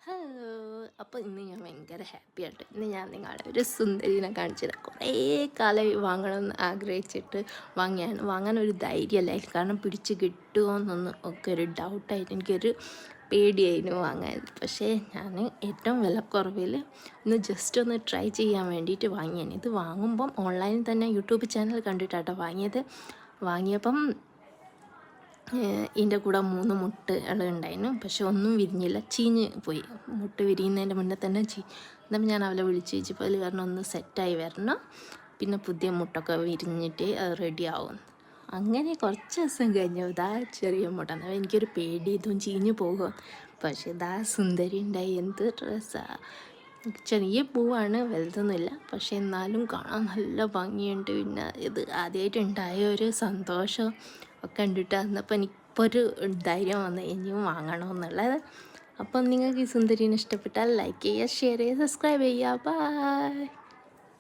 Hello. അപ്പോൾ ഇന്ന് ഞാൻ ഭയങ്കര ഹാപ്പി ആയിട്ട് ഇന്ന് ഞാൻ നിങ്ങളെ ഒരു സുന്ദരീനെ കാണിച്ചത് കുറേ കാലമായി വാങ്ങണമെന്ന് ആഗ്രഹിച്ചിട്ട് വാങ്ങാനൊരു ധൈര്യമല്ലായിരുന്നു. കാരണം പിടിച്ച് കിട്ടുമോ എന്നൊന്നും ഒക്കെ ഒരു ഡൗട്ടായിട്ട് എനിക്കൊരു പേടിയായിരുന്നു വാങ്ങാൻ. പക്ഷേ ഞാൻ ഏറ്റവും വിലക്കുറവിൽ ഇന്ന് ജസ്റ്റ് ഒന്ന് ട്രൈ ചെയ്യാൻ വേണ്ടിയിട്ട് വാങ്ങിയാണ്. ഇത് വാങ്ങുമ്പം ഓൺലൈനിൽ തന്നെ യൂട്യൂബ് ചാനൽ കണ്ടിട്ടാട്ടോ വാങ്ങിയപ്പം ഇതിൻ്റെ കൂടെ 3 മുട്ടകൾ ഉണ്ടായിരുന്നു. പക്ഷെ ഒന്നും വിരിഞ്ഞില്ല, ചീഞ്ഞ് പോയി. മുട്ട വിരിയുന്നതിൻ്റെ മുന്നേ തന്നെ എന്നിട്ട് ഞാൻ അവളെ വിളിച്ച് ചോദിച്ചപ്പോൾ അതിൽ വരണം ഒന്ന് സെറ്റായി വരണം, പിന്നെ പുതിയ മുട്ടൊക്കെ വിരിഞ്ഞിട്ട് അത് റെഡി ആവും. അങ്ങനെ കുറച്ച് ദിവസം കഴിഞ്ഞു ഇതാ ചെറിയ മുട്ട. എന്നാൽ എനിക്കൊരു പേടി ഇതും ചീഞ്ഞ് പോകും. പക്ഷേ ഇതാ സുന്ദരി ഉണ്ടായി. എന്ത് ഡ്രസ്സാണ്! ചെറിയ പൂവാണ്, വലുതൊന്നുമില്ല. പക്ഷെ എന്നാലും കാണാൻ നല്ല ഭംഗിയുണ്ട്. പിന്നെ ഇത് ആദ്യമായിട്ടുണ്ടായ ഒരു സന്തോഷം ഒക്കെ കണ്ടിട്ട് അന്നപ്പോൾ എനിക്കിപ്പോൾ ഒരു ധൈര്യം വന്ന് ഇനിയും വാങ്ങണമെന്നുള്ളത്. അപ്പം നിങ്ങൾക്ക് ഈ സുന്ദരീനെ ഇഷ്ടപ്പെട്ടാൽ ലൈക്ക് ചെയ്യുക, ഷെയർ ചെയ്യുക, സബ്സ്ക്രൈബ് ചെയ്യുക. ബൈ.